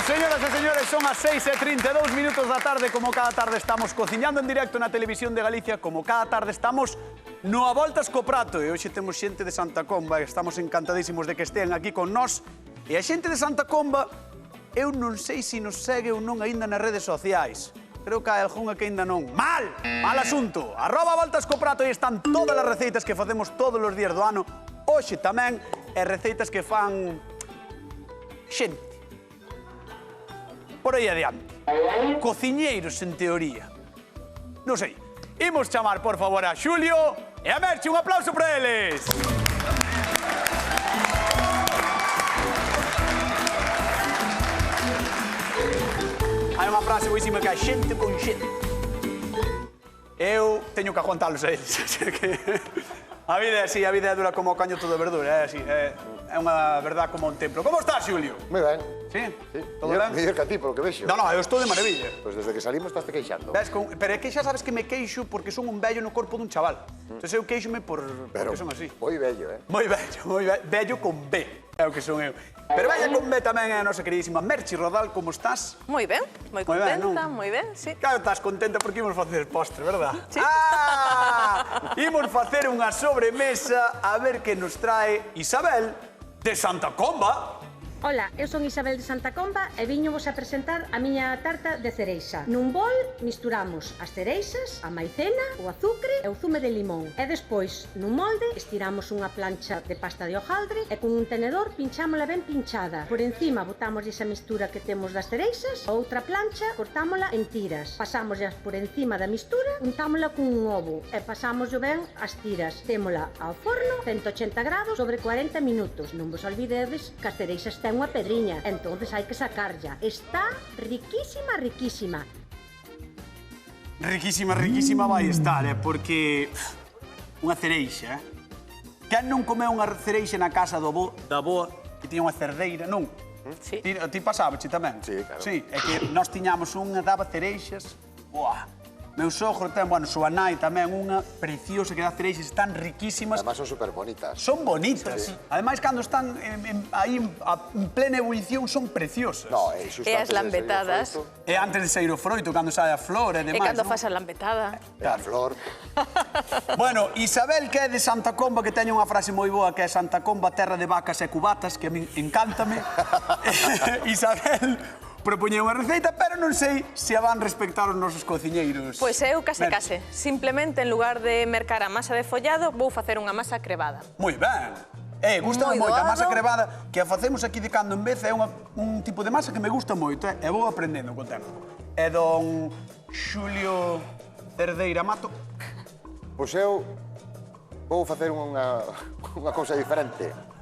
Señoras e señores, son as 6:32 minutos da tarde. Como cada tarde estamos cociñando en directo na Televisión de Galicia, como cada tarde estamos no A Voltas co Prato. E hoxe temos xente de Santa Comba e estamos encantadísimos de que estean aquí con nós. E a xente de Santa Comba, eu non sei se nos segue ou non aínda nas redes sociais. Creo que hai algunha que aínda non. Mal asunto. @Voltas co Prato e están todas as receitas que facemos todos os días do ano. Hoxe tamén e receitas que fan xente. Por aí adiante. Cociñeiros, en teoría. Non sei. Imos chamar, por favor, a Xulio e a Merche. Un aplauso para eles. Hai unha frase boísima que é xente con xente. Eu teño que aguantalos a eles. A vida é así, a vida é dura como o caño todo verdura. É así, é unha verdad como un templo. Como estás, Xulio? Moi ben. Sí? Sí. Todo ben? Mellor que a ti, polo que vexo. No, eu estou de maravilla. Pois desde que salimos estás te queixando. Ves, pero é que xa sabes que me queixo porque son un vello no corpo dun chaval. Entón eu queixome porque son así. Moi bello, Moi vello, vello con B, é o que son eu. Pero vella con B tamén é a nosa queridísima Merche Rodal, como estás? Moi ben, moi contenta, moi ben, sí. Claro, estás contenta porque imos facer postre, verdad? Sí. Imos facer unha sobremesa a ver que nos trae Isabel de Santa Comba. Ola, eu son Isabel de Santa Comba e viñovos a presentar a miña tarta de cereixa. Nun bol misturamos as cereixas, a maicena, o azucre e o zume de limón. E despois, nun molde, estiramos unha plancha de pasta de hojaldre e con un tenedor pinchámola ben pinchada. Por encima botamos esa mistura que temos das cereixas, a outra plancha cortámola en tiras. Pasámoslas por encima da mistura, untámola con un ovo e pasámoslo ben as tiras. Témola ao forno, 180 grados, sobre 40 minutos. Non vos olvidedes que as cereixas ten unha pedriña, entonces hai que sacarlla. Está riquísima, riquísima. Riquísima vai estar, porque unha cereixa, quen non comeu unha cereixa na casa da boa que tiña unha cerdeira, non? Sí. Ti pasábache tamén? Sí, claro. Sí, é que nós tiñamos unha, daba cereixas, buah. Meu sogro ten, bueno, súa nai tamén, unha preciosa que dá cereixas, están riquísimas. Además son super bonitas. Son bonitas. Sí. Ademais, cando están aí en plena ebullición, son preciosas. No, E as lambetadas. E antes de sair o froito, cando sai a flor e demais. E cando non? faz a lambetada. E a flor. Bueno, Isabel, que é de Santa Comba, que teña unha frase moi boa, que é Santa Comba, terra de vacas e cubatas, que a min encántame. Isabel propoñía unha receita, pero non sei se a van respectar os nosos cociñeiros. Pois eu case. Simplemente, en lugar de mercar a masa de follado, vou facer unha masa crebada. Moi ben. Gústame moito a masa crebada, que a facemos aquí de cando en vez, é un tipo de masa que me gusta moito, e vou aprendendo co tempo. É don Xulio Cerdeira Mato. Pois eu vou facer unha cousa diferente.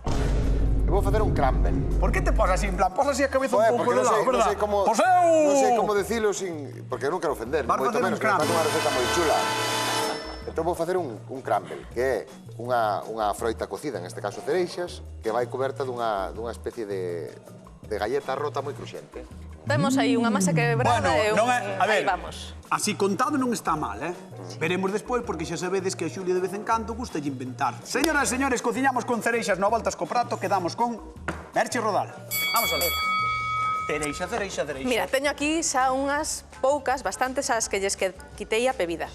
Vou facer un crumble. Por que te posas así, en plan, posas así a cabeza un pouco de lado, verdad? Non sei como dicilo sin... Porque non quero ofender, moito menos, que me faz unha receta moi chula. Entón vou facer un crumble, que é unha froita cocida, en este caso cereixas, que vai coberta dunha especie de galleta rota moi cruxente. Temos aí unha masa quebrada e aí vamos. Así contado non está mal, Veremos despois, porque xa sabedes que a Xulia de vez en cando gusta de inventar. Señoras e señores, cociñamos con cereixas no Voltas co Prato, quedamos con Merche Rodal. Vamos a ver. Cereixa. Mira, teño aquí xa unhas poucas, bastantes, as que lles quitei a pebida.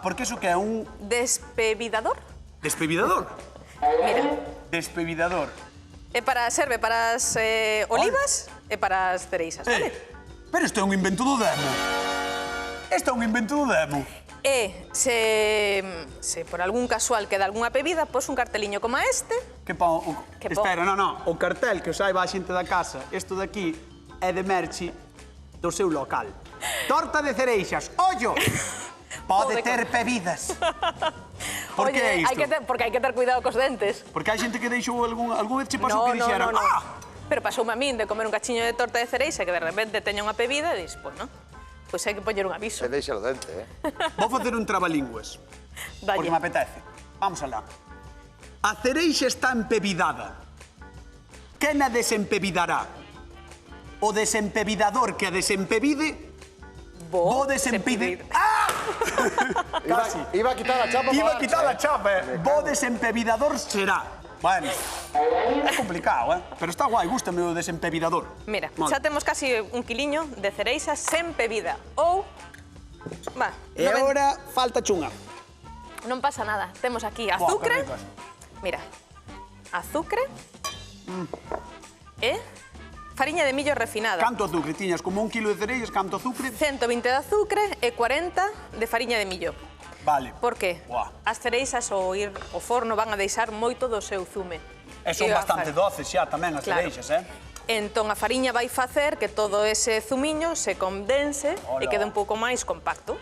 Porque iso que é un... Despevidador? Despevidador? Mira. Despevidador. Serve para as olivas e para as cereixas, vale? Pero isto é un invento do demo. E se por algún casual queda algunha bebida, pos un carteliño como este. Espera, o cartel que os saiba a xente da casa, isto de aquí é de Merche do seu local. Torta de cereixas, ollo! Pode ter bebidas. Por que é isto? Porque hai que ter cuidado cos dentes. Porque hai xente que deixou algún vez che pasou que dixeran Pero pasoume a min de comer un cachiño de torta de cereixa que de repente teña unha bebida e dis, pois non. Pois hai que poñer un aviso. Se deixa o dente, Vou facer un trabalingües. Porque me apetece. Vamos alá. A cereixa está empebidada. Quen a desempebidará? O desempebidador que a desempebide? Vou desempide... Iba a quitar a chapa. Iba a quitar a chapa, Vou desempebidador será. Bueno, é complicado, pero está guai, gústame o desempevidador. Mira, xa temos casi un quiliño de cereixas sen pebida. Ou... E agora falta chunga. Non pasa nada. Temos aquí azúcar. Mira, azúcar e fariña de millo refinada. Canto azúcar tiñas? Como 1 kilo de cereixas, canto azúcar? 120 de azúcar e 40 de fariña de millo. Vale. Por que? As cereixas ao ir ao forno van a deixar moito do seu zume. E son bastante doces xa tamén as cereixas, Entón a fariña vai facer que todo ese zumiño se condense e quede un pouco máis compacto.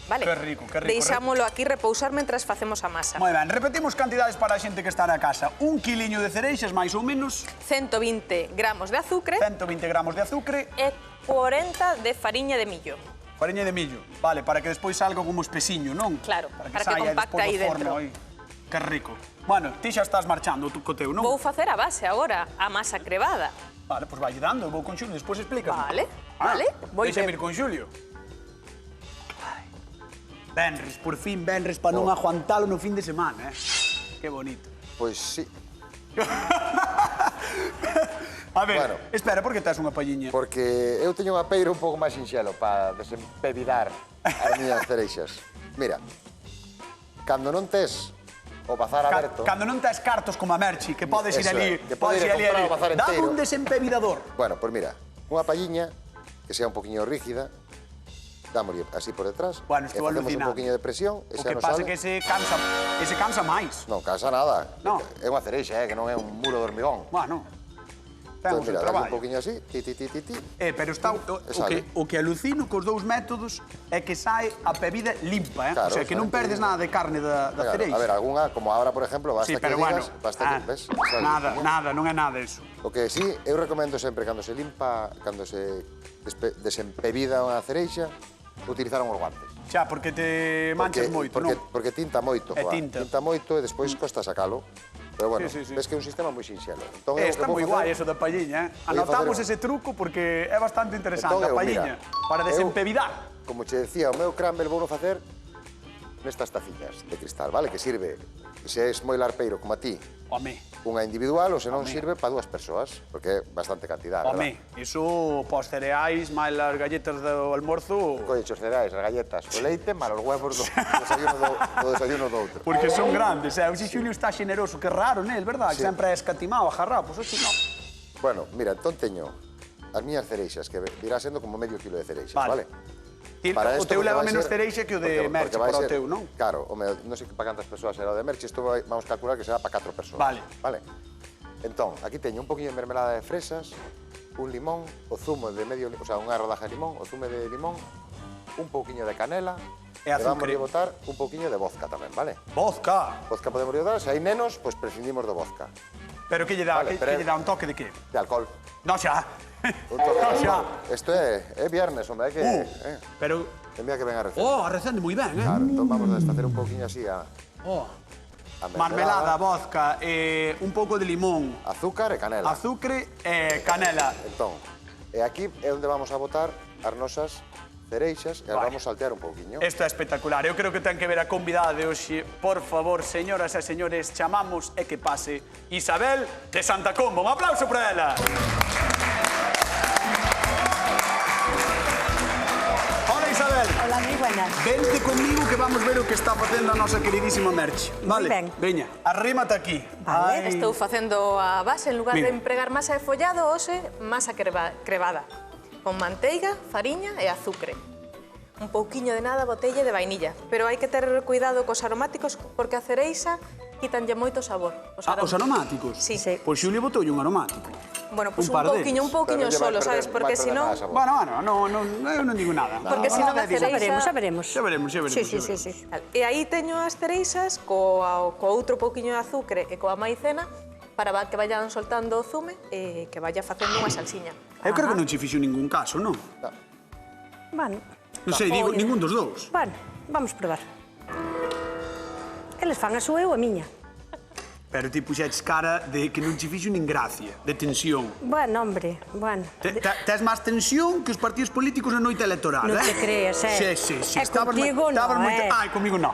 Vale? Que rico, que rico. Deixámolo aquí repousar mentras facemos a masa. Moi ben, repetimos cantidades para a xente que está na casa. 1 quiliño de cereixas, máis ou menos. 120 gramos de azúcar. 120 gramos de azúcar. E 40 de fariña de millo. Fariña de millo, vale, para que despois salga como espesiño, non? Claro, para que compacta aí dentro. Que rico. Bueno, ti xa estás marchando co teu, non? Vou facer a base agora, a masa crevada. Vale, pois vai dando, vou con Xulio, despois explicas. Vale, vale. Deixa-me ir con Xulio. Benres, por fin Benres, para non aguantalo no fin de semana, Que bonito. Pois sí. A ver, espera, por que tes unha palliña? Porque eu teño un apeiro un pouco máis sinxelo para desempevidar as miñas cereixas. Mira, cando non tes o bazar aberto... Cando non tes cartos como a Merchi, que podes ir ali... Que podes ir a comprar o bazar Dame inteiro. un desempevidador. Bueno, pois mira, unha palliña que sea un poquinho rígida, dámoslle así por detrás, bueno, e facemos un poquinho de presión, e o xa que nos pasa sale. que ese cansa máis. Non cansa nada. No. É unha cereixa, que non é un muro de hormigón. Bueno, Entón, temos o mira, dame un traballo. poquinho así, ti. Pero está, o que alucino cos dous métodos é que sae a bebida limpa, Claro, o sea, que non perdes nada de carne da cereixa. A ver, algunha, como ahora, por exemplo, basta Sí, que pero bueno, digas, basta que, ves? nada, non é nada eso. O que sí, eu recomendo sempre, cando se limpa, cando se desempevida unha cereixa, utilizar uns guantes. Xa, porque te manchas moito, non? Porque tinta moito, tinta moito e despois costa sacalo. Pero bueno, ves que é un sistema moi sinxelo. Está moi guai eso da palliña, Anotamos ese truco porque é bastante interesante, a palliña, para desempevidar. Como che decía, o meu crumble vou facer nestas taciñas de cristal, vale? Que sirve, se és moi larpeiro como a ti, unha individual, ou se non sirve para 2 persoas, porque é bastante cantidade, verdad? Home, iso pos cereais, máis as galletas do almorzo... Coño, os cereais, as galletas, o leite, máis os huevos do desayuno do outro. Porque son grandes, Oxe Xulio está xeneroso, que raro nel, verdad? Que sempre é escatimado, ajarrado, pois oxe non. Bueno, mira, entón teño as miñas cereixas, que virá sendo como medio kilo de cereixas, vale? O teu leva menos cereixa que o de Merche para o teu, non? Claro, non sei para cantas persoas será o de Merche, isto vamos calcular que será para 4 persoas. Vale. Entón, aquí teño un poquinho de mermelada de fresas, un limón, o zumo de medio, o sea, unha rodaja de limón, o zume de limón, un pouquiño de canela, e vamos a botar un pouquiño de vodka tamén, vale? Vodka? Vodka podemos botar, se hai nenos, pois prescindimos do vodka. Pero que lle dá? Que lle dá un toque de que? De alcohol. No xa. Isto é viernes, hombre, hai que... Pero... Mira que ven a receta. A recende moi ben, Claro, entón vamos a desfacer un pouquiño así a... Marmelada, vodka, un pouco de limón. Azúcar e canela. Azúcar e canela. Entón, e aquí é onde vamos a botar as nosas cereixas e as vamos saltear un pouquiño. Isto é espectacular. Eu creo que ten que ver a convidada de hoxe. Por favor, señoras e señores, chamamos e que pase Isabel de Santa Comba. Un aplauso para ela. Hola, Isabel. Hola, moi buenas. Vente conmigo que vamos ver o que está facendo a nosa queridísima Merche. Vale? Ben. Veña, arrímate aquí. Vale. Estou facendo a base, en lugar de empregar masa de follado, hoxe masa crevada. Con manteiga, fariña e azúcar. Un pouquiño de nada botella de vainilla. Pero hai que ter cuidado cos aromáticos porque a cereixa quitanlle moito sabor. Os aromáticos? Sí. Pois Xulio botoulle un aromático. Bueno, pois un pouquiño solo, sabes? Porque senón... Bueno, eu non digo nada. Porque senón a cereixa... Xa veremos. Sí. E aí teño as cereixas co outro pouquiño de azúcar e coa maicena para que vayan soltando o zume e que vaya facendo unha salsiña. Eu creo que non che fixo ningún caso, non? Bueno. Non sei, digo, ningún dos dous. Bueno, vamos probar. Eles fan a súa e eu a miña. Pero ti puxeches cara de que non che fixo nin gracia, de tensión. Bueno, hombre, bueno. Tes máis tensión que os partidos políticos na noite electoral, Non te creas, Sí. Contigo non, Ai, comigo non.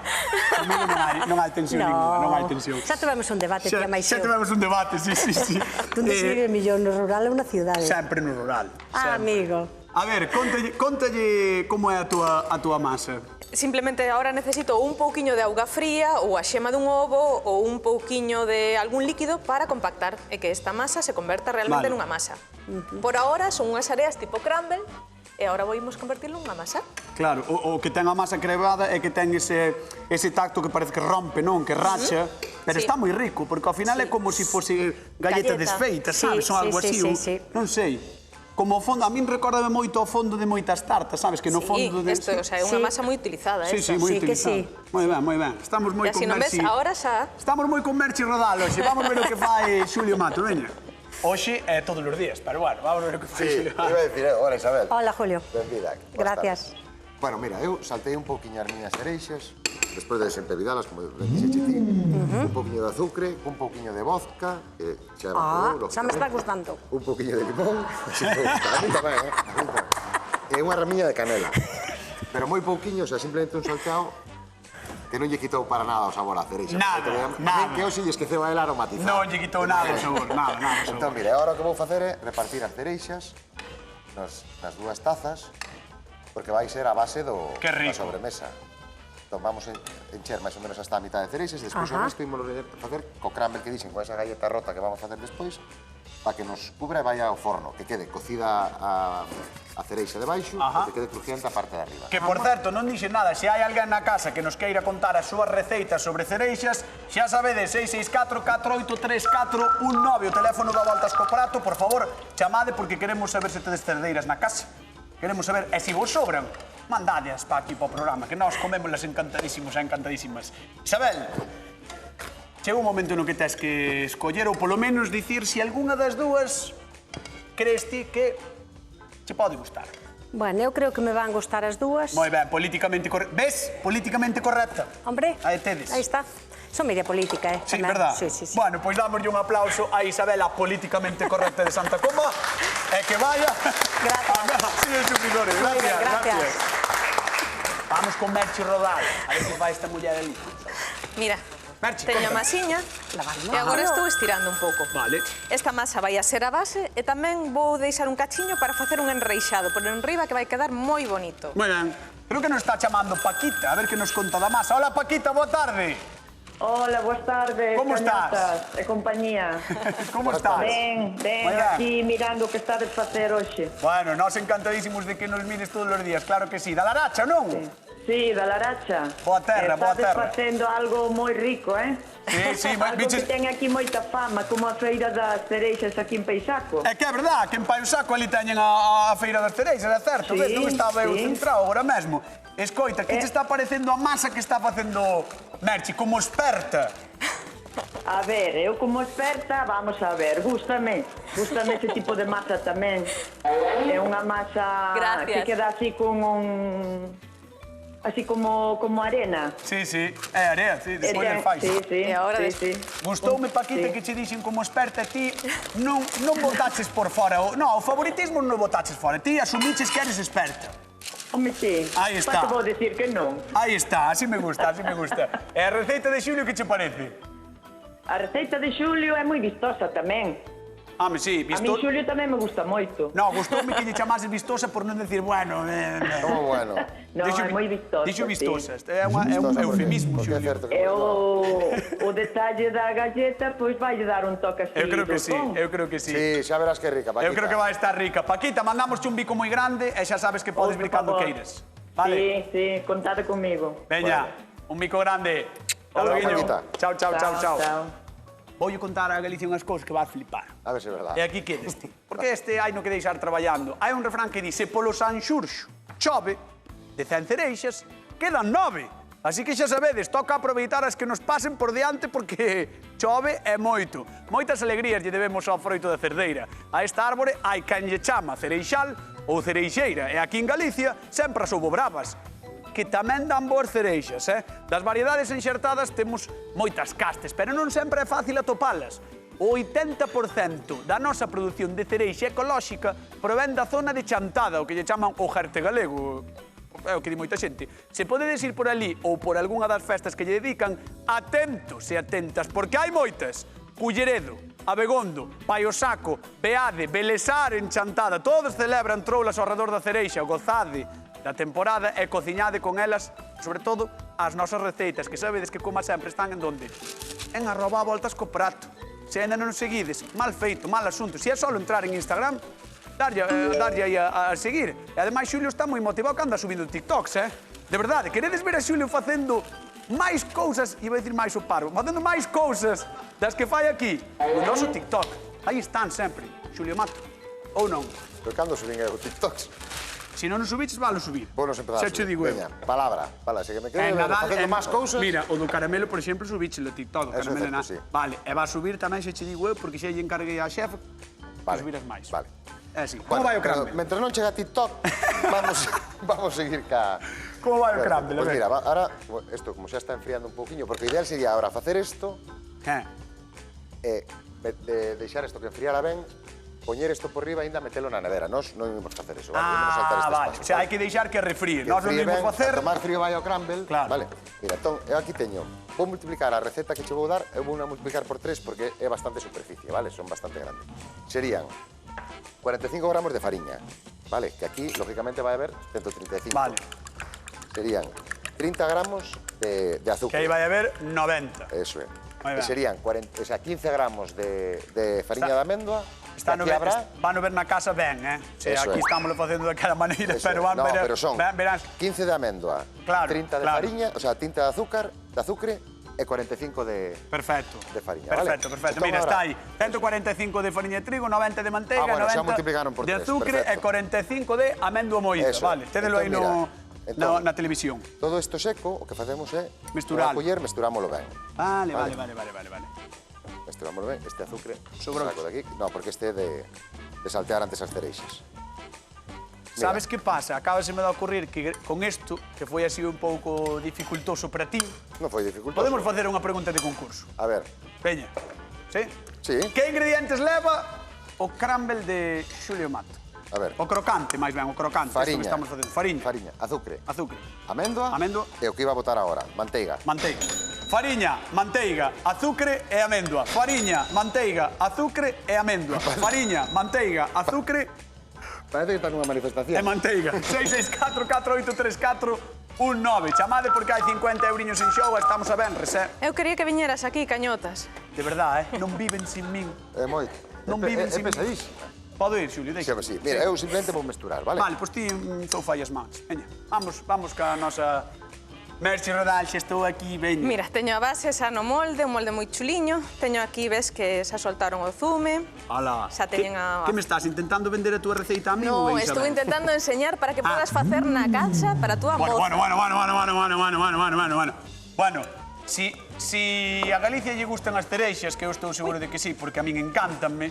Comigo non hai tensión ninguna, non hai tensión. Xa tivemos un debate, tía Maixeu. Xa tivemos un debate, sí. Donde se vive millón, no rural ou na cidade? Sempre no rural. Amigo. A ver, contalle como é a túa masa. Simplemente ahora necesito un pouquiño de auga fría ou a xema dun ovo ou un pouquiño de algún líquido para compactar e que esta masa se converta realmente nunha masa. Por ahora son unhas areas tipo crumble e agora voimos convertirlo nunha masa. Claro, o que ten a masa crevada é que ten ese tacto que parece que rompe, non? Que racha, pero está moi rico, porque ao final é como se fose galleta desfeita, sabes? Son algo así, non sei. Como o fondo, a min recórdame moito o fondo de moitas tartas, sabes? Que no fondo de... Sí, isto é unha masa moi utilizada, esta. Sí, moi utilizada. Moi ben. Estamos moi con Merchi... Ahora xa... Estamos moi con Merchi Rodal hoxe. Vamos ver o que fai Xulio Mato, veña. Hoxe é todos os días, pero bueno, vamos ver o que fai Xulio Mato. Sí, iba a decir, hola Isabel. Hola, Julio. Benvida. Gracias. Bueno, mira, eu saltei un pouquiño as miñas cereixas, despois de desempevidalas, como dixeche ti, un pouquiño de azucre, un pouquiño de vodka, xa xa me está gustando. Un pouquiño de limón, a mí tamén, e unha ramiña de canela. Pero moi pouquiño, o sea, simplemente un salteado que non lle quitou para nada o sabor á cereixa. Nada. Que hoxe lle esqueceu a ela aromatizar. Non lle quitou nada o sabor, nada. Entón, mire, agora o que vou facer é repartir as cereixas nas dúas tazas, porque vai ser a base da sobremesa. Entón, vamos encher máis ou menos hasta a mitad de cereixas e despois o resto ímolo facer co crumble que dixen, con esa galleta rota que vamos facer despois, para que nos cubra e vaya ao forno, que quede cocida a cereixa de baixo e que quede crujiente a parte de arriba. Que, por certo, non dixen nada, se hai alguén na casa que nos queira contar as súas receitas sobre cereixas, xa sabedes, 664-483419, o teléfono da Voltas co Prato, por favor, chamade porque queremos saber se tedes cerdeiras na casa. Queremos saber, e se vos sobran, mandádez para aquí, para o programa, que nós comémoslas encantadísimos e encantadísimas. Isabel, chega un momento no que tes que escoller, ou polo menos dicir se algunha das dúas crees ti que che pode gustar. Bueno, eu creo que me van gustar as dúas. Moi ben, políticamente correcta. Ves? Políticamente correcta. Hombre, aí tedes. Aí está. Son media política, Sí, verdad? Sí. Bueno, pois dámoslle un aplauso a Isabela políticamente correcta de Santa Comba e que vaya... Gracias. Sí, suscriptores. Gracias. Vamos con Merchi Rodal. A ver que vai esta muller ali. Mira, Merchi, teño a masiña e agora estou estirando un pouco. Vale. Esta masa vai a ser a base e tamén vou deixar un cachiño para facer un enreixado por enriba que vai quedar moi bonito. Moi ben. Creo que nos está chamando Paquita, a ver que nos conta da masa. Hola, Paquita, boa tarde. Hola, boas tardes. Como estás? E compañía. Como estás? Ben, aquí mirando o que estades facer hoxe. Bueno, nós encantadísimos de que nos mires todos os días, claro que sí. Da Laracha, non? Sí, da Laracha. Boa terra, boa terra. Estades facendo algo moi rico, Sí, algo que ten aquí moita fama, como a Feira das Cereixas aquí en Peixaco. É que é verdad, que en Paiusaco ali teñen a Feira das Cereixas, é certo, ves, non estaba eu centrado agora mesmo. Escoita, que te está parecendo a masa que está facendo Merchi, como experta? A ver, eu como experta, vamos a ver, gústame ese tipo de masa tamén. É unha masa que queda así con así como arena. Sí, é area, sí, despois del fais. Sí. Gustoume, Paquita, que che dixen como experta, ti non botaches por fora, o favoritismo non botaches fora, ti asumiches que eres experta. Home, sí. Aí está. Pato vou decir que non. Aí está, así me gusta. E a receita de Xulio que che parece? A receita de Xulio é moi vistosa tamén. Sí, A mí Xulio tamén me gusta moito. No, gustoume que lle chamases vistosa por non decir, bueno... Como bueno? No, é moi vistosa, Dixo vistosa, é un eufemismo, Xulio. E o detalle da galleta, pois vai dar un toque así. Eu creo que sí. Sí, xa verás que rica, Paquita. Eu creo que vai estar rica. Paquita, mandamos un bico moi grande e xa sabes que podes vir cando queires. Vale? Sí, contade comigo. Veña, un bico grande. Hola, Paquita. Chao. Voulle contar a Galicia unhas cousas que vas flipar. A ver se é verdade. E aquí quedes ti. Porque este hai no que deixar traballando. Hai un refrán que dice, polo San Xurxo chove, de 100 cereixas, quedan 9. Así que xa sabedes, toca aproveitar as que nos pasen por diante porque chove é moito. Moitas alegrías lle debemos ao froito da cerdeira. A esta árbore hai quen lle chama cereixal ou cereixeira. E aquí en Galicia sempre as houbo bravas. que tamén dan boas cereixas. Das variedades enxertadas temos moitas castes, pero non sempre é fácil atopalas. O 80% da nosa produción de cereixa ecolóxica provén da zona de Chantada, o que lle chaman o Jerte galego. É o que di moita xente. Se podedes ir por ali ou por algunha das festas que lle dedican, atentos e atentas, porque hai moitas. Culleredo, Abegondo, Paiosaco, Beade, Belesar en Chantada, todos celebran troulas ao redor da cereixa, gozade da temporada e cociñade con elas, sobre todo, as nosas receitas, que sabedes que, como sempre, están en donde? En @voltascoprato. Se ainda non seguides, mal feito, mal asunto. Se é só entrar en Instagram, darlle aí a seguir. E ademais, Xulio está moi motivado que anda subindo TikToks, De verdade, queredes ver a Xulio facendo máis cousas, iba a dicir máis o parvo, facendo máis cousas das que fai aquí, no noso TikTok. Aí están sempre, Xulio Mato. Ou non? Pero cando subín eu TikToks? Se non os subiches, valo subir. Vos empezar a subir. Xa che digo eu. Veña, palabra, se que me quede facendo máis cousas. Mira, o do caramelo, por exemplo, subiche o TikTok. Eso é certo, sí. Vale, e va a subir tamén, xa che digo eu, porque xa lle encarguei á xefe que subiras máis. Vale. É así. Como vai o crumble? Mentre non chega a TikTok, vamos seguir ca... Como vai o crumble? Pois mira, ahora, isto como xa está enfriando un pouquiño, porque o ideal sería ahora facer isto e deixar isto que enfriara ben, poñer isto por riba e ainda metelo na nevera. Nós non imos facer eso, vale? Vale. O sea, hai que deixar que refríe. Nós non imos facer... Quanto máis frío vai o crumble, vale? Mira, entón, eu aquí teño, vou multiplicar a receta que che vou dar, eu vou multiplicar por 3 porque é bastante superficie, vale? Son bastante grandes. Serían 45 gramos de fariña, vale? Que aquí, lógicamente, vai haber 135. Vale. Serían 30 gramos de azúcar. Que aí vai haber 90. Eso é. Que serían 15 gramos de fariña de amêndoa. Van a ver na casa ben, Aquí estamos facendo daquela maneira, pero van ver... No, pero son 15 de amêndoa, 30 de fariña, o sea, 30 de azucre e 45 de fariña, vale? Perfecto. Mira, está aí 145 de fariña de trigo, 90 de manteiga, 90 de azúcar e 45 de amêndoa moída, vale? Tédelo aí na televisión. Todo isto seco, o que facemos é... Mesturalo. Mesturámoslo ben. Vale. Mesturámoslo ben, este azúcar saco de aquí. No, porque este é de saltear antes as cereixas. Sabes que pasa? Acábaseme de ocurrir que con isto, que foi así un pouco dificultoso para ti... Non foi dificultoso. Podemos facer unha pregunta de concurso. A ver. Veña. Sí? Sí. Que ingredientes leva o crumble de Xulio Mato? A ver. O crocante, máis ben, o crocante. Fariña. Estamos facendo. Fariña. Azúcar. Amêndoa. E o que iba a botar agora, manteiga. Fariña, manteiga, azúcar e amêndoa. Fariña, manteiga, azúcar e amêndoa. Fariña, manteiga, azúcar... Parece que está nunha manifestación. E manteiga. 664-4834-19. Chamade porque hai 50 euriños en xogo e estamos a venres, Eu quería que viñeras aquí, cañotas. De verdade, Non viven sin min. É moito. Non viven sin min. É pesadísimo. Podo ir, Xulio, deixa. Sí. Mira, eu simplemente vou mesturar, vale? Vale, pois ti sou fallas mans. Veña, vamos ca nosa... Merci Rodal, xa estou aquí, veña. Mira, teño a base xa no molde, un molde moi chuliño. Teño aquí, ves que xa soltaron o zume. Ala. Xa teñen a... Que me estás intentando vender a túa receita a mí? No, estou intentando enseñar para que podas facer na casa para a túa moza. Bueno, si a Galicia lle gustan as cereixas, que eu estou seguro de que sí, porque a min encántanme,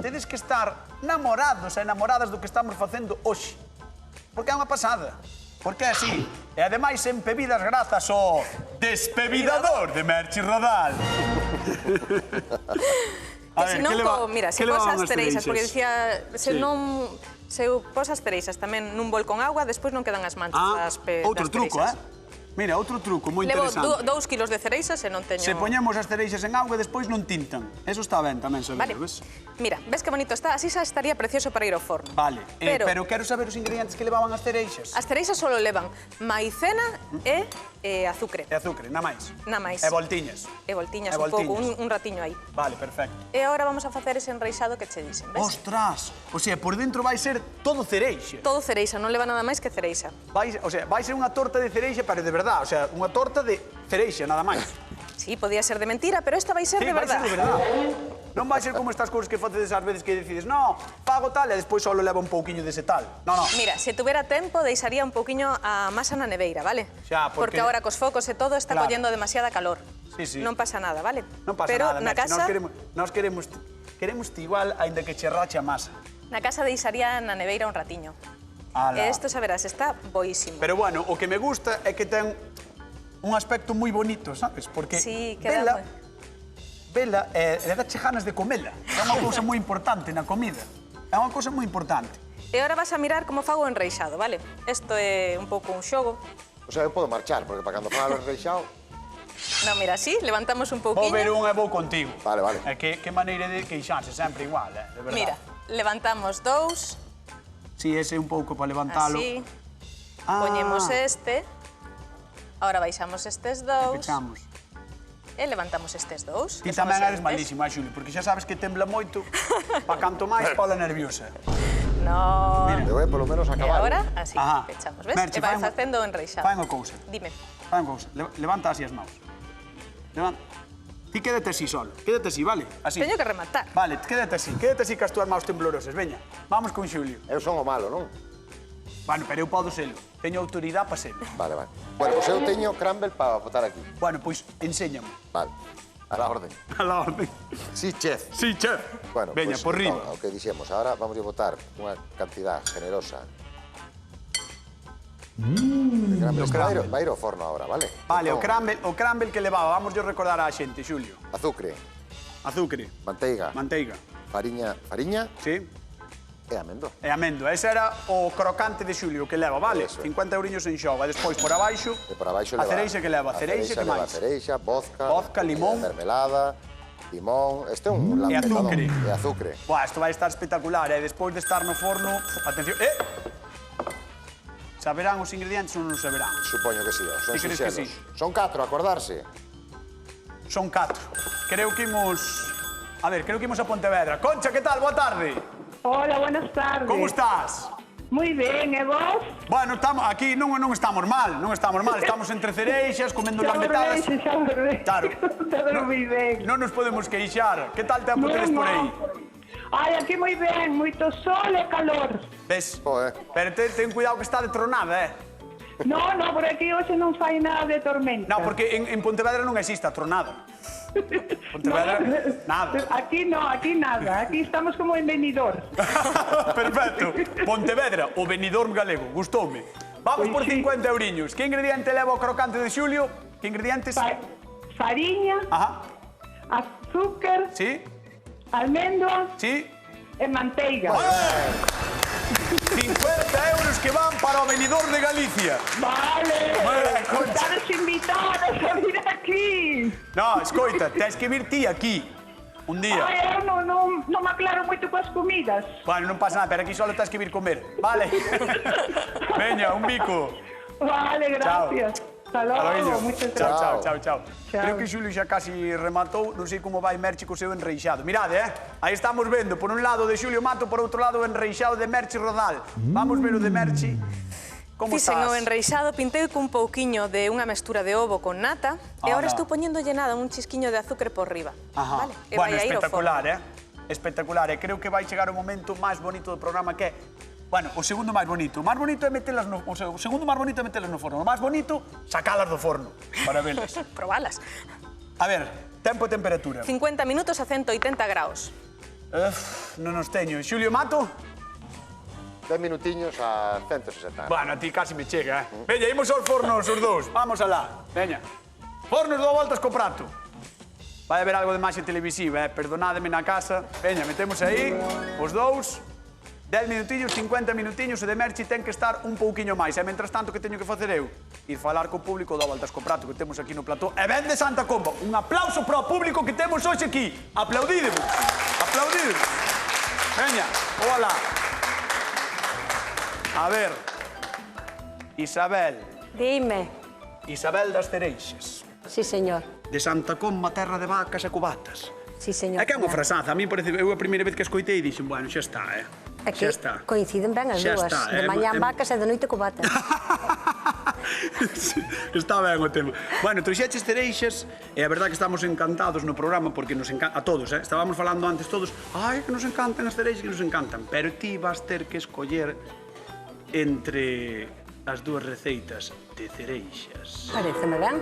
tedes que estar namorados e namoradas do que estamos facendo hoxe. Porque é unha pasada. Porque é así. E ademais empebidas grazas ao despebidador de Merci Rodal. Que se non, mira, se posas cereixas, porque dicía, se non... Se posas cereixas tamén nun bol con agua, despois non quedan as manchas das cereixas. Outro truco, Mira, outro truco moi interesante. Levo 2 kilos de cereixas e non teño... Se poñemos as cereixas en auga, despois non tintan. Eso está ben tamén, saber, ves? Mira, ves que bonito está? Así xa estaría precioso para ir ao forno. Vale, pero quero saber os ingredientes que levaban as cereixas. As cereixas só levan maicena e azúcar. E azúcar, na máis? Na máis. E voltiñas. E voltiñas, un pouco, un ratiño aí. Vale, perfecto. E agora vamos a facer ese enreixado que che dixen, ves? Ostras! O sea, por dentro vai ser todo cereixa. Todo cereixa, non leva nada máis que cereixa. O sea, vai ser unha torta de cereixa, pero de verdad, o sea, unha torta de cereixa, nada máis. Sí, podía ser de mentira, pero esta vai ser de verdad. Sí, vai ser de verdad. Non vai ser como estas cousas que facedes ás veces que decides, no, pago tal e despois só leva un pouquiño dese tal. No. Mira, se tuvera tempo, deixaría un pouquiño a masa na neveira, vale? Xa, porque agora cos focos e todo está collendo demasiada calor. Sí. Non pasa nada, vale? Non pasa nada, na casa... Nós queremos igual, aínda que che rache a masa. Na casa deixaría na neveira un ratiño. E isto, xa verás, está boísimo. Pero bueno, o que me gusta é que ten un aspecto moi bonito, sabes? Porque Sí, queda vela e dache ganas de comela. É unha cousa moi importante na comida. É unha cousa moi importante. E agora vas a mirar como fago o enreixado, vale? Isto é un pouco un xogo. O sea, eu podo marchar, porque para cando faga o enreixado... Non, mira, así, levantamos un Vou pouquiño. ver un e vou contigo. Vale, vale. É que maneira de queixarse, sempre igual, de verdade. Mira, levantamos dous, Si, ese un pouco para levantalo. así. Poñemos este. Ahora baixamos estes E dous. pechamos. E levantamos estes dous. Ti que son tamén os eres seguintes. malísimo, Xulio, porque xa sabes que tembla moito. Pa canto máis, pola nerviosa. No. Mira. Eu por lo menos E acabar. agora, así, Ajá. pechamos, ves? Merche, E vai fai unha- facendo o enreixado. Fai unha cousa. Dime. Fai unha cousa. Levanta así as mãos. Levanta. Ti quédate así solo. Quédate así, vale? Así. Teño que rematar. Vale, quédate así cas túas mãos temblorosas. Veña, vamos con Xulio. Eu son o malo, non? Bueno, pero eu podo selo. Teño autoridade para selo. Vale, vale. Bueno, pois eu teño crumble para botar aquí. Bueno, pois enséñame. Vale. A la orden. A la orden. Sí, chef. Sí, chef. Bueno, Veña, pois, por riba. entón, o que dixemos, ahora vamos a botar unha cantidad generosa. De crumble. crumble. Vai ir ao forno ahora, vale? Vale, Entón, o crumble que levaba, vamos yo recordar á xente, Xulio. Azucre, Azucre, manteiga, manteiga, fariña sí? e amendo. E amendo. Ese era o crocante de Xulio que leva, vale? Eso. 50 euriños en xoga. E despois, por abaixo, E por abaixo a leva... cereixa que leva. A Cereixa, que leva máis? cereixa, vodka... Vodka, limón. Mermelada, limón... Este é un... E azucre. E azucre. Buah, isto vai estar espectacular, e despois de estar no forno... Atención, Saberán os ingredientes ou non saberán? Supoño que sí, son Ti crees que sinxelos. sí? Son 4, acordarse. Son 4. Creo que imos... A ver, creo que imos a Pontevedra. Concha, que tal? Boa tarde. Hola, buenas tardes. Como estás? Muy ben, e vos? Bueno, aquí non estamos mal, estamos entre cereixas, comendo Xa lambetadas. veréis. Claro. Todo moi ben. Non nos podemos queixar. Que tal tempo tedes por aí? Ai, aquí moi ben, moito sol e calor. Ves? Joder. Pero ten cuidado que está de tronada, No, por aquí hoxe non fai nada de tormenta. Non, porque en Pontevedra non existe a tronada. Pontevedra, nada. Aquí nada. Aquí estamos como en Benidorm. Perfecto. Pontevedra, o Benidorm galego. Gustoume. Vamos por 50 euriños. Que ingrediente leva o crocante de Xulio? Que ingredientes? Fariña, Ajá. azúcar, Sí? almendra Sí? e manteiga. 50 euros que van para o Benidorm de Galicia. Vale, Concha. estades invitados a vir aquí. No, escoita, tens que vir ti aquí. Un día. Ai, eu non me aclaro moito coas comidas. Bueno, non pasa nada, pero aquí só tens que vir comer. Vale. Veña, un bico. Vale, gracias. Hasta logo, moitas gracias. Chao. Creo que Xulio xa casi rematou, non sei como vai Merche co seu enreixado. Mirade, aí estamos vendo, por un lado de Xulio Mato, por outro lado o enreixado de Merche Rodal. Vamos ver o de Merche. Como Fixen estás? o enreixado, pintei cun pouquiño de unha mestura de ovo con nata e agora estou poñéndolle nada, un chisquiño de azúcar por riba. Ajá. Vale? E Bueno, vai a ir ao espectacular, forno. Espectacular, e creo que vai chegar o momento máis bonito do programa que é, bueno, o segundo máis bonito. O máis bonito é metelas no, o segundo máis bonito é metelas no forno. O máis bonito, sacalas do forno para velas. Probalas. A ver, tempo e temperatura. 50 minutos a 180 graus. Non nos teño. Xulio Mato? 10 minutiños a 160. Bueno, a ti casi me chega, Veña, imos aos fornos os dous. Vamos alá. Veña. Fornos dou voltas co prato. Vai haber algo de máis televisiva, Perdonádeme na casa. Veña, metemos aí os dous. 10 minutillos, 50 minutiños, o de Merchi ten que estar un pouquiño máis. E mentras tanto, que teño que facer eu? Ir falar co público, dou voltas co prato que temos aquí no plató. E ven de Santa Comba. Un aplauso para o público que temos hoxe aquí. Aplaudídemos. Aplaudídemos. Veña, hola. A ver, Isabel. Dime. Isabel das Cereixas. Sí, señor. De Santa Comba, terra de vacas e cubatas. Sí, señor. É que é unha frasaza. A mí parece, eu a primeira vez que escoitei dixen, bueno, xa está, É que Xa está. coinciden ben as Xa dúas. está, De mañá vacas e de noite cubatas. Sí, está ben o tema. Bueno, trouxeches cereixas e a verdade que estamos encantados no programa porque nos encanta, a todos, Estábamos falando antes todos, ai, que nos encantan as cereixas, que nos encantan, pero ti vas ter que escoller entre as dúas receitas de cereixas. Pareceme ben.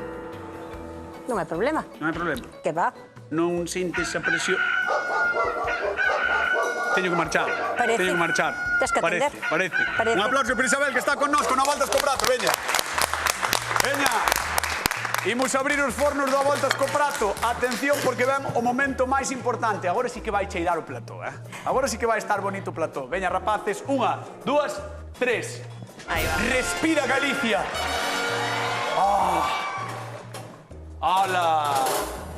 Non hai problema. Non hai problema. Que va. Non sintes a presión... Teño que marchar. Parece. Teño que marchar. Tes que atender. Parece. Parece. Un aplauso para Isabel, que está con nós, con a Voltas co Prato. Veña. Veña. Imos abrir os fornos da Voltas co Prato. Atención, porque ven o momento máis importante. Agora sí que vai cheirar o plató, eh? Agora sí que vai estar bonito o plató. Veña, rapaces. 1, 2, 3. Aí va. Respira, Galicia. ¡Hala!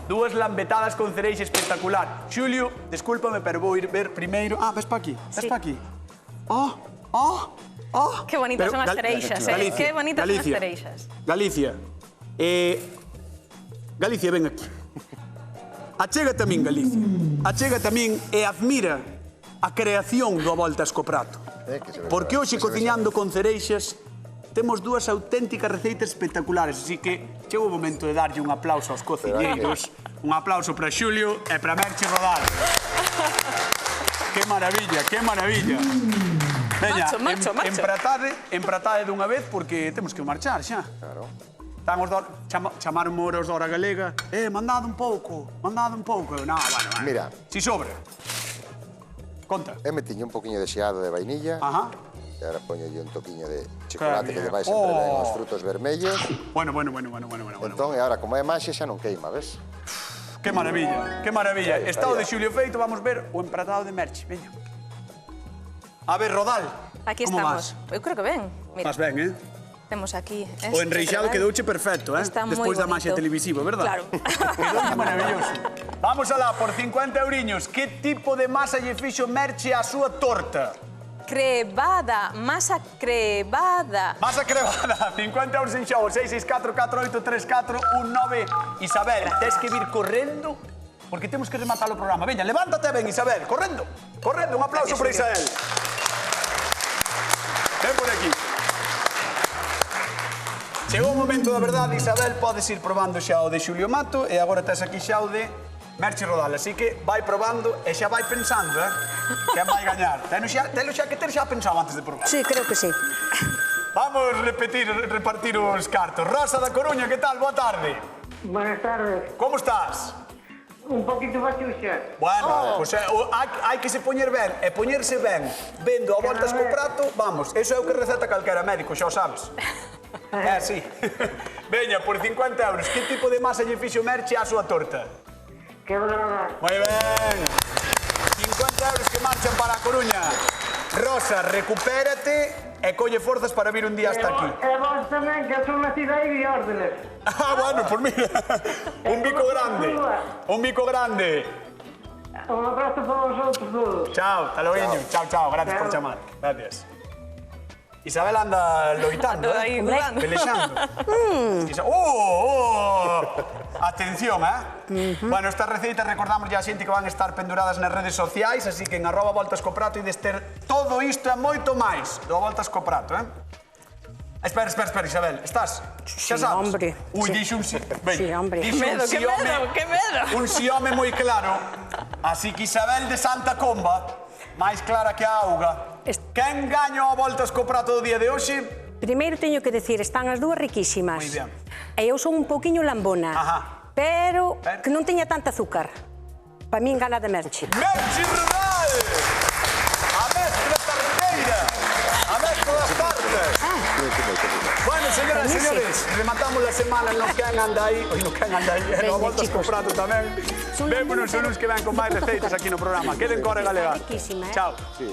Dúas lambetadas con cereixa espectacular. Xulio, descúlpame, pero vou ir ver primeiro... Ah, ves pa aquí, ves pa aquí. Qué bonitas son as cereixas, eh? Qué bonitas son as cereixas. Galicia. Galicia, ven aquí. Achégate a min, Galicia. Achégate a min e admira a creación do Voltas co Prato. Porque hoxe, cociñando con cereixas, temos dúas auténticas receitas espectaculares, así que chegou o momento de darlle un aplauso aos cociñeiros, un aplauso para Xulio e para Merche Rodal. Que maravilla, que maravilla. Veña, Macho. empratade dunha vez porque temos que marchar xa. Claro. Chamaron horas da hora galega. Mandade un pouco. No, bueno. Mira. Si sobra. Conta. E metiño un poquinho de xeado de vainilla. Ajá. E agora poñolle un toquiño de chocolate que lle vai sempre Oh. ben aos frutos vermellos. Bueno. Entón, e agora, como é maxia, xa non queima, ves? Que maravilla, que maravilla. Estado de Xulio feito, vamos ver o empratado de Merche. Veña. A ver, Rodal. Aquí como estamos. vas? Eu creo que ben. Mira, Vas ben, temos aquí... O enreixado quedouche perfecto, Está moi Despois da bonito. maxia televisiva, verdad? Claro. Quedouche maravilloso. Vamos alá, por 50 euriños. Que tipo de masa lle fixo Merche á súa torta? Crevada, masa crevada. Masa crevada, 50 euros en xogo, 664-4834-19. Isabel, tes que vir correndo porque temos que rematar o programa. Veña, levántate ben, Isabel, correndo. Correndo, un aplauso para Isabel. Ven por aquí. Chegou o momento da verdade, Isabel, podes ir probando xa o de Xulio Mato e agora tes aquí xa o de Merche Rodal, así que vai probando e xa vai pensando, quen vai gañar. Telo xa que ter xa pensado antes de probar. Sí, creo que sí. Vamos repartir os cartos. Rosa da Coruña, que tal? Boa tarde. Buenas tardes. Como estás? Un poquito bachuxa. Bueno, pues hai que se poñer ben e poñerse ben vendo a Voltas co Prato, vamos, eso é o que receta calquera médico, xa o sabes. Sí. Veña, por 50 euros, que tipo de masa lle fixo Merche á súa torta? Quebrada. Moi ben. 50 euros que marchan para a Coruña. Rosa, recupérate e colle forzas para vir un día hasta aquí. E vos tamén, que son na cidade de órdenes. Bueno, pues mira, un bico grande. Un bico grande. Un abrazo para vosotros todos. Chao, hasta luego. Chao, gracias por chamar. Gracias. Isabel anda loitando, Aí, jugando. pelexando. Atención, Bueno, estas receitas recordamos ya a xente que van estar penduradas nas redes sociais, así que en @Voltas co Prato ides ter todo isto e moito máis do Voltas co Prato, Espera, Isabel, estás? Xa sabes? hombre. Ui, dixo un sí. Sí, hombre. Dixo un sí, home. Que medo. Un sí home moi claro. Así que Isabel de Santa Comba, máis clara que a auga. Quen gañou a Voltas co Prato do día de hoxe? Primeiro teño que decir, están as dúas riquísimas. Moi ben. E eu son un pouquiño lambona. Ajá. Pero que non teña tanta azúcar. Para min gana de Merche. Merche Rodal! A mestra tarteira! A mestra das tartas! Bueno, señoras e señores, rematamos a semana no Quen anda aí. No Quen anda aí, no Voltas co Prato tamén. Vémonos o luns que ven con máis receitas aquí no programa. Queden core galega. Riquísima, Chao. Sí,